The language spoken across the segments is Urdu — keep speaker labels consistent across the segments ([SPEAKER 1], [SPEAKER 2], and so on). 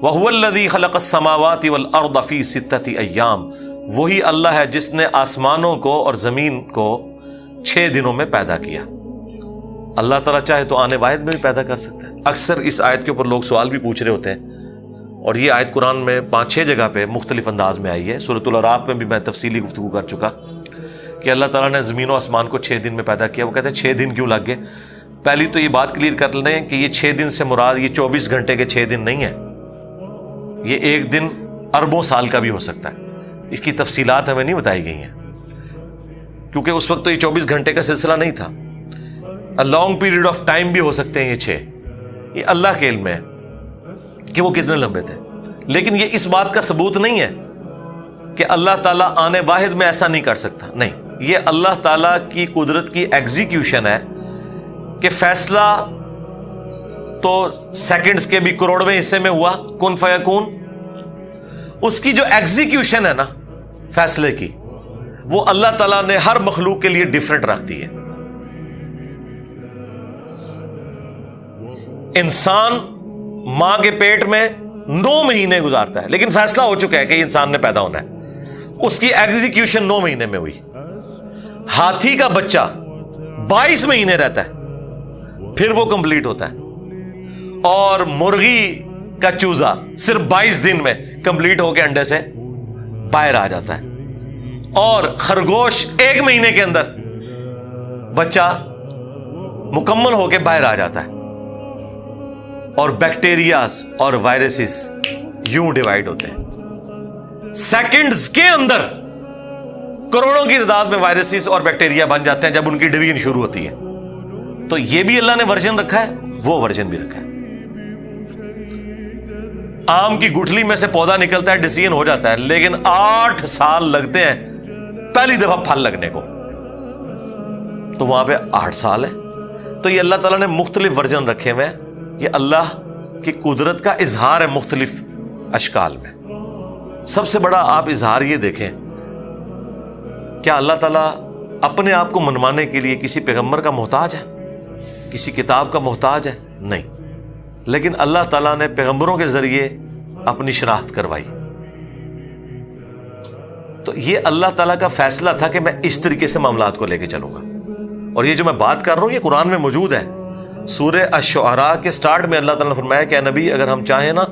[SPEAKER 1] وَهُوَ الَّذِي خَلَقَ السَّمَاوَاتِ وَالْأَرْضَ فِي سِتَّةِ أَيَّامٍ، وہی اللہ ہے جس نے آسمانوں کو اور زمین کو 6 دنوں میں پیدا کیا۔ اللہ تعالیٰ چاہے تو آنے واحد میں بھی پیدا کر سکتا ہے۔ اکثر اس آیت کے اوپر لوگ سوال بھی پوچھ رہے ہوتے ہیں، اور یہ آیت قرآن میں 5-6 جگہ پہ مختلف انداز میں آئی ہے۔ سورۃ الاعراف میں بھی میں تفصیلی گفتگو کر چکا کہ اللہ تعالیٰ نے زمین و آسمان کو 6 دن میں پیدا کیا۔ وہ کہتے ہیں 6 دن کیوں لگ گئے؟ پہلی تو یہ بات کلیئر کر لیں کہ یہ 6 دن سے مراد یہ 24 گھنٹے کے 6 دن نہیں ہیں، یہ ایک دن اربوں سال کا بھی ہو سکتا ہے۔ اس کی تفصیلات ہمیں نہیں بتائی گئی ہیں، کیونکہ اس وقت تو یہ 24 گھنٹے کا سلسلہ نہیں تھا۔ لانگ پیریڈ آف ٹائم بھی ہو سکتے ہیں یہ 6، یہ اللہ کے علم ہے کہ وہ کتنے لمبے تھے۔ لیکن یہ اس بات کا ثبوت نہیں ہے کہ اللہ تعالیٰ آنے واحد میں ایسا نہیں کر سکتا، نہیں، یہ اللہ تعالیٰ کی قدرت کی ایگزیکیوشن ہے کہ فیصلہ تو سیکنڈز کے بھی کروڑویں حصے میں ہوا، کن فیکون، اس کی جو ایگزیکیوشن ہے نا فیصلے کی، وہ اللہ تعالیٰ نے ہر مخلوق کے لیے ڈیفرنٹ رکھ دی ہے۔ انسان ماں کے پیٹ میں 9 مہینے گزارتا ہے، لیکن فیصلہ ہو چکا ہے کہ یہ انسان نے پیدا ہونا ہے، اس کی ایگزیکیوشن 9 مہینے میں ہوئی۔ ہاتھی کا بچہ 22 مہینے رہتا ہے، پھر وہ کمپلیٹ ہوتا ہے، اور مرغی کا چوزا صرف 22 دن میں کمپلیٹ ہو کے انڈے سے باہر آ جاتا ہے، اور خرگوش 1 مہینے کے اندر بچہ مکمل ہو کے باہر آ جاتا ہے، اور بیکٹیریاز اور وائرسز یوں ڈیوائیڈ ہوتے ہیں۔ سیکنڈز کے اندر کروڑوں کی تعداد میں وائرسز اور بیکٹیریا بن جاتے ہیں جب ان کی ڈویژن شروع ہوتی ہے۔ تو یہ بھی اللہ نے ورژن رکھا ہے، وہ ورژن بھی رکھا ہے۔ آم کی گٹھلی میں سے پودا نکلتا ہے، ڈیسیژن ہو جاتا ہے، لیکن 8 سال لگتے ہیں پہلی دفعہ پھل لگنے کو، تو وہاں پہ 8 سال ہے۔ تو یہ اللہ تعالیٰ نے مختلف ورژن رکھے ہوئے ہیں، یہ اللہ کی قدرت کا اظہار ہے مختلف اشکال میں۔ سب سے بڑا آپ اظہار یہ دیکھیں، کیا اللہ تعالیٰ اپنے آپ کو منوانے کے لیے کسی پیغمبر کا محتاج ہے، کسی کتاب کا محتاج ہے؟ نہیں، لیکن اللہ تعالیٰ نے پیغمبروں کے ذریعے اپنی شناخت کروائی۔ تو یہ اللہ تعالیٰ کا فیصلہ تھا کہ میں اس طریقے سے معاملات کو لے کے چلوں گا، اور یہ جو میں بات کر رہا ہوں یہ قرآن میں موجود ہے۔ سورہ الشعراء کے سٹارٹ میں اللہ تعالیٰ نے فرمایا کہ اے نبی، اگر ہم چاہیں نا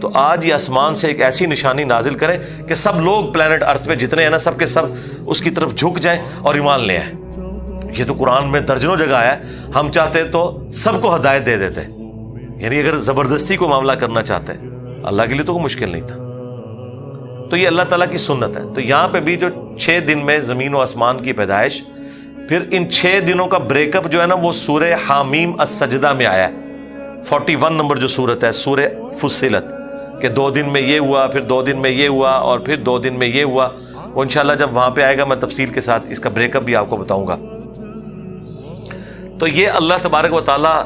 [SPEAKER 1] تو آج یہ آسمان سے ایک ایسی نشانی نازل کریں کہ سب لوگ پلانٹ ارتھ پہ جتنے ہیں نا، سب کے سب اس کی طرف جھک جائیں اور ایمان لے آئیں۔ یہ تو قرآن میں درجنوں جگہ ہے، ہم چاہتے تو سب کو ہدایت دے دیتے، یعنی اگر زبردستی کو معاملہ کرنا چاہتے، اللہ کے لیے تو کوئی مشکل نہیں تھا۔ تو یہ اللہ تعالیٰ کی سنت ہے۔ تو یہاں پہ بھی جو 6 دن میں زمین و آسمان کی پیدائش، پھر ان 6 دنوں کا بریک اپ جو ہے نا وہ سورہ حامیم السجدہ میں آیا ہے۔ 41 نمبر جو سورت ہے سورہ فصلت، کہ 2 دن میں یہ ہوا، پھر 2 دن میں یہ ہوا، اور پھر 2 دن میں یہ ہوا۔ وہ انشاءاللہ جب وہاں پہ آئے گا میں تفصیل کے ساتھ اس کا بریک اپ بھی آپ کو بتاؤں گا۔ تو یہ اللہ تبارک و تعالیٰ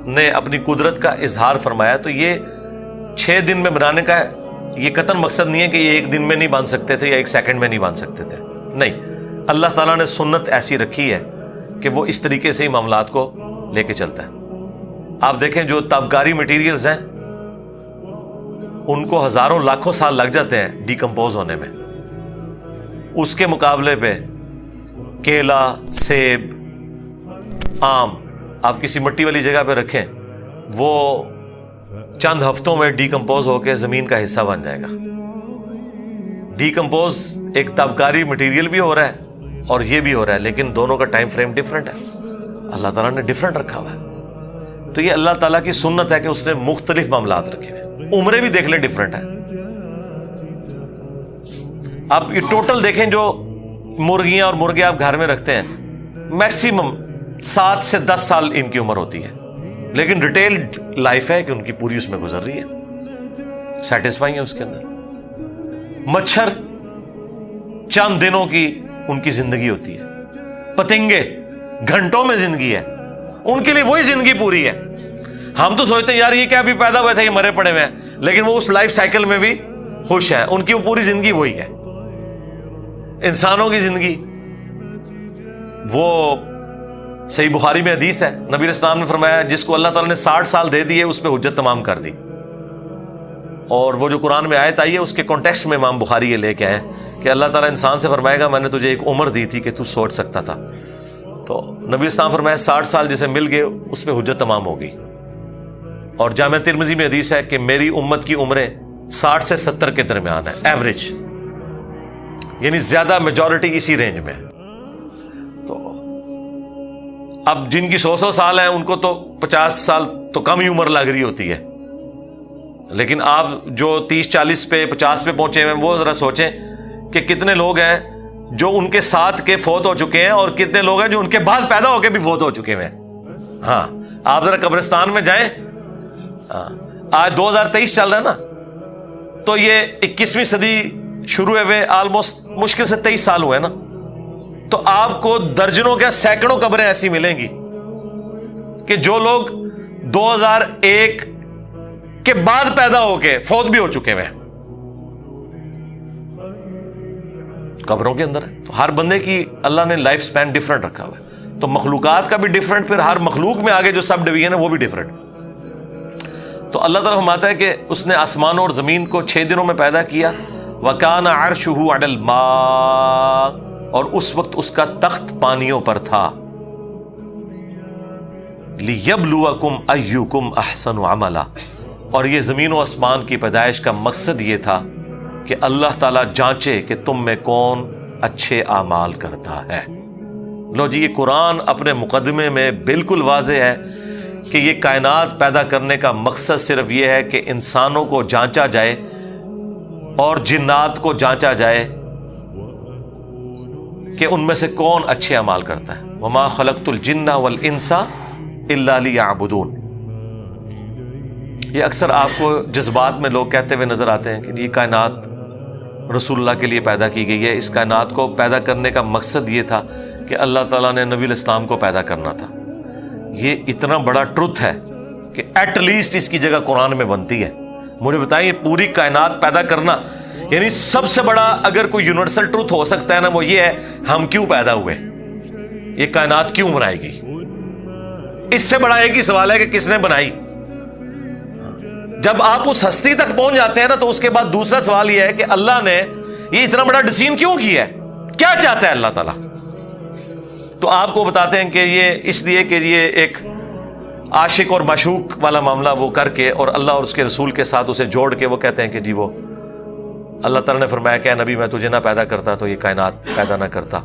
[SPEAKER 1] نے اپنی قدرت کا اظہار فرمایا۔ تو یہ 6 دن میں بنانے کا یہ قطعاً مقصد نہیں ہے کہ یہ 1 دن میں نہیں بن سکتے تھے یا 1 سیکنڈ میں نہیں بن سکتے تھے، نہیں، اللہ تعالیٰ نے سنت ایسی رکھی ہے کہ وہ اس طریقے سے ہی معاملات کو لے کے چلتا ہے۔ آپ دیکھیں جو تابکاری مٹیریلز ہیں ان کو ہزاروں لاکھوں سال لگ جاتے ہیں ڈیکمپوز ہونے میں، اس کے مقابلے پہ کیلا، سیب، آم آپ کسی مٹی والی جگہ پہ رکھیں، وہ چند ہفتوں میں ڈیکمپوز ہو کے زمین کا حصہ بن جائے گا۔ ڈیکمپوز ایک تابکاری مٹیریل بھی ہو رہا ہے اور یہ بھی ہو رہا ہے، لیکن دونوں کا ٹائم فریم ڈیفرنٹ ہے، اللہ تعالیٰ نے ڈیفرنٹ رکھا ہوا ہے۔ تو یہ اللہ تعالیٰ کی سنت ہے کہ اس نے مختلف معاملات رکھے ہیں۔ عمریں بھی دیکھ لیں ڈیفرنٹ ہے۔ آپ یہ ٹوٹل دیکھیں جو مرغیاں اور مرغے آپ گھر میں رکھتے ہیں، میکسیمم 7 سے 10 سال ان کی عمر ہوتی ہے، لیکن ریٹیل لائف ہے کہ ان کی پوری اس میں گزر رہی ہے، سیٹسفائی ہے اس کے اندر۔ مچھر چند دنوں کی ان کی زندگی ہوتی ہے، پتنگے گھنٹوں میں زندگی ہے، ان کے لیے وہی زندگی پوری ہے۔ ہم تو سوچتے ہیں یار یہ کیا ابھی پیدا ہوئے تھے، یہ مرے پڑے ہوئے ہیں، لیکن وہ اس لائف سائیکل میں بھی خوش ہیں، ان کی وہ پوری زندگی وہی ہے۔ انسانوں کی زندگی وہ صحیح بخاری میں حدیث ہے، نبی علیہ السلام نے فرمایا جس کو اللہ تعالیٰ نے 60 سال دے دیے اس پہ حجت تمام کر دی۔ اور وہ جو قرآن میں آیت آئی ہے اس کے کانٹیکسٹ میں امام بخاری یہ لے کے آئے کہ اللہ تعالیٰ انسان سے فرمائے گا میں نے تجھے ایک عمر دی تھی کہ تو سوچ سکتا تھا، تو نبی اسلام فرمایا 60 سال جسے مل گئے اس پہ حجت تمام ہو گئی. اور جامع ترمذی میں حدیث ہے کہ میری امت کی عمریں 60 سے 70 کے درمیان ہے ایوریج، یعنی زیادہ میجورٹی اسی رینج میں. تو اب جن کی 100 سال ہیں ان کو تو 50 سال تو کم ہی عمر لگ رہی ہوتی ہے، لیکن آپ جو 30-40 پہ 50 پہ پہنچے ہوئے ہیں وہ ذرا سوچیں کہ کتنے لوگ ہیں جو ان کے ساتھ کے فوت ہو چکے ہیں اور کتنے لوگ ہیں جو ان کے بعد پیدا ہو کے بھی فوت ہو چکے ہیں. ہاں آپ ذرا قبرستان میں جائیں، آج 2023 چل رہا ہے نا، تو یہ 21ویں صدی شروع ہوئے آلموسٹ مشکل سے 23 سال ہوئے نا، تو آپ کو درجنوں کیا سینکڑوں قبریں ایسی ملیں گی کہ جو لوگ 2001 کے بعد پیدا ہو کے فوت بھی ہو چکے ہیں قبروں کے اندر ہے. تو ہر بندے کی اللہ نے لائف سپین ڈیفرنٹ رکھا ہوا ہے، تو مخلوقات کا بھی ڈیفرنٹ، پھر ہر مخلوق میں آگے جو سب ڈویژن ہے وہ بھی ڈیفرنٹ. تو اللہ تعالیٰ فرماتا ہے کہ اس نے آسمانوں اور زمین کو 6 دنوں میں پیدا کیا. وَكَانَ عَرْشُهُ عَلَى الْمَاءِ، اور اس وقت اس کا تخت پانیوں پر تھا. لِيَبْلُوَكُمْ أَيُّكُمْ أَحْسَنُ عَمَلًا، اور یہ زمین و آسمان کی پیدائش کا مقصد یہ تھا کہ اللہ تعالیٰ جانچے کہ تم میں کون اچھے اعمال کرتا ہے. لو جی، یہ قرآن اپنے مقدمے میں بالکل واضح ہے کہ یہ کائنات پیدا کرنے کا مقصد صرف یہ ہے کہ انسانوں کو جانچا جائے اور جنات کو جانچا جائے کہ ان میں سے کون اچھے اعمال کرتا ہے. وَمَا خَلَقْتُ الْجِنَّ وَالْإِنسَ إِلَّا لِيَعْبُدُونَ. یہ اکثر آپ کو جذبات میں لوگ کہتے ہوئے نظر آتے ہیں کہ یہ کائنات رسول اللہ کے لیے پیدا کی گئی ہے، اس کائنات کو پیدا کرنے کا مقصد یہ تھا کہ اللہ تعالیٰ نے نبی الاسلام کو پیدا کرنا تھا. یہ اتنا بڑا ٹروتھ ہے کہ ایٹ لیسٹ اس کی جگہ قرآن میں بنتی ہے. مجھے بتائیں، یہ پوری کائنات پیدا کرنا، یعنی سب سے بڑا اگر کوئی یونیورسل ٹروتھ ہو سکتا ہے نا، وہ یہ ہے ہم کیوں پیدا ہوئے، یہ کائنات کیوں بنائی گئی. اس سے بڑا ایک ہی سوال ہے کہ کس نے بنائی. جب آپ اس ہستی تک پہنچ جاتے ہیں نا، تو اس کے بعد دوسرا سوال یہ ہے کہ اللہ نے یہ اتنا بڑا ڈیسیژن کیوں کیا ہے، کیا چاہتا ہے اللہ تعالیٰ. تو آپ کو بتاتے ہیں کہ یہ اس لیے کہ یہ ایک عاشق اور معشوق والا معاملہ وہ کر کے اور اللہ اور اس کے رسول کے ساتھ اسے جوڑ کے وہ کہتے ہیں کہ جی وہ اللہ تعالیٰ نے فرمایا کہ نبی میں تجھے نہ پیدا کرتا تو یہ کائنات پیدا نہ کرتا.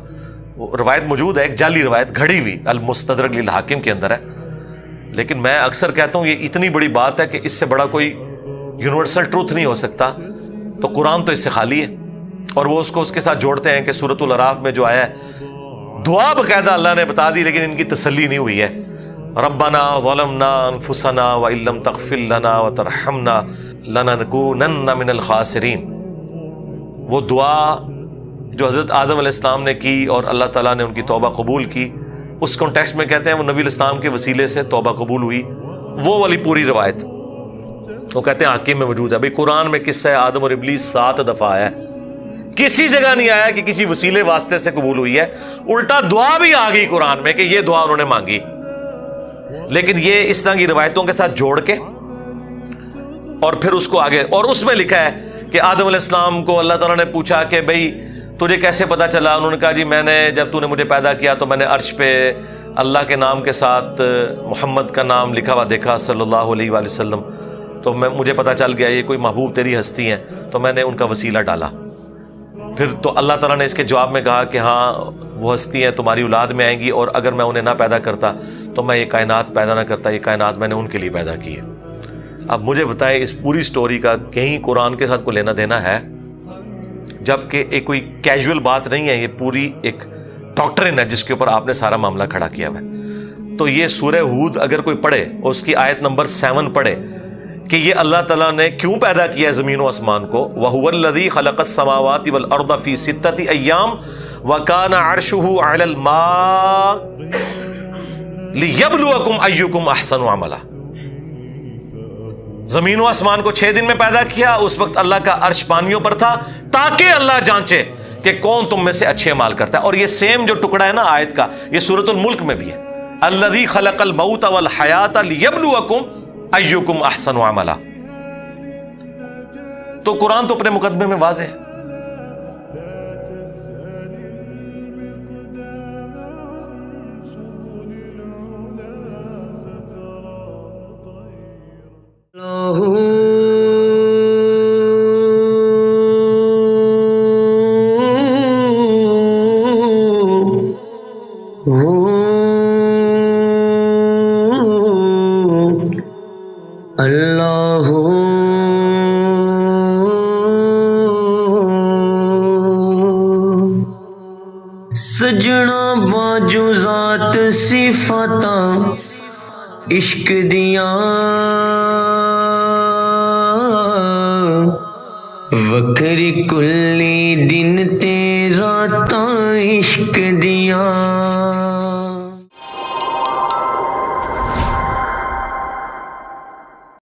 [SPEAKER 1] وہ روایت موجود ہے، ایک جعلی روایت گھڑی ہوئی المستدرک للحاکم کے اندر ہے، لیکن میں اکثر کہتا ہوں یہ اتنی بڑی بات ہے کہ اس سے بڑا کوئی یونیورسل ٹروتھ نہیں ہو سکتا. تو قرآن تو اس سے خالی ہے، اور وہ اس کو اس کے ساتھ جوڑتے ہیں کہ سورۃ الاعراف میں جو آیا ہے دعا باقاعدہ اللہ نے بتا دی، لیکن ان کی تسلی نہیں ہوئی ہے. ربنا ظلمنا انفسنا وان لم تغفر لنا وترحمنا لنکونن من الخاسرین. وہ دعا جو حضرت آدم علیہ السلام نے کی اور اللہ تعالیٰ نے ان کی توبہ قبول کی، اس کانٹیکسٹ میں کہتے ہیں وہ نبی الاسلام کے وسیلے سے توبہ قبول ہوئی. وہ والی پوری روایت وہ کہتے ہیں حاکم میں موجود ہے. بھئی قرآن میں قصہ آدم اور ابلیس 7 دفعہ آیا ہے، کسی جگہ نہیں آیا کہ کسی وسیلے واسطے سے قبول ہوئی ہے. الٹا دعا بھی آ گئی قرآن میں کہ یہ دعا انہوں نے مانگی، لیکن یہ اس طرح کی روایتوں کے ساتھ جوڑ کے اور پھر اس کو آگے، اور اس میں لکھا ہے کہ آدم علیہ السلام کو اللہ تعالیٰ نے پوچھا کہ بھئی تجھے کیسے پتا چلا. انہوں نے کہا جی میں نے جب تو نے مجھے پیدا کیا تو میں نے عرش پہ اللہ کے نام کے ساتھ محمد کا نام لکھا ہوا دیکھا صلی اللہ علیہ وآلہ وسلم، تو مجھے پتا چل گیا یہ کوئی محبوب تیری ہستی ہیں، تو میں نے ان کا وسیلہ ڈالا. پھر تو اللہ تعالیٰ نے اس کے جواب میں کہا کہ ہاں وہ ہستی ہیں تمہاری اولاد میں آئیں گی، اور اگر میں انہیں نہ پیدا کرتا تو میں یہ کائنات پیدا نہ کرتا، یہ کائنات میں نے ان کے لیے پیدا کی ہے. اب مجھے بتائیں اس پوری سٹوری کا کہیں قرآن کے ساتھ کوئی لینا دینا ہے؟ جبکہ ایک کوئی کیجول بات نہیں ہے، یہ پوری ایک ڈاکٹرن ہے جس کے اوپر آپ نے سارا معاملہ کھڑا کیا ہوا ہے. تو یہ سورہ ہود اگر کوئی پڑھے اور اس کی آیت نمبر 7 پڑھے کہ یہ اللہ تعالیٰ نے کیوں پیدا کیا زمین و آسمان کو. وَهُوَ الَّذِي خَلَقَ السَّمَاوَاتِ وَالْأَرْضَ فِي 6 أَيَّامٍ وَكَانَ عَرْشُهُ عَلَى الْمَاءِ لِيَبْلُوَكُمْ أَيُّكُمْ أَحْسَنُ عَمَلًا. زمین و آسمان کو 6 دن میں پیدا کیا، اس وقت اللہ کا عرش پانیوں پر تھا تاکہ اللہ جانچے کہ کون تم میں سے اچھے عمل کرتا ہے. اور یہ سیم جو ٹکڑا ہے نا آیت کا، یہ سورۃ الملک میں بھی ہے، الذی خلق الموت والحیات لیبلوکم ایکم احسن عملا. تو قرآن تو اپنے مقدمے میں واضح ہے.
[SPEAKER 2] اللہ سجنا باجو ذات صفاتاں عشق دیاں وکری کلی دن تے راتاں عشق دیاں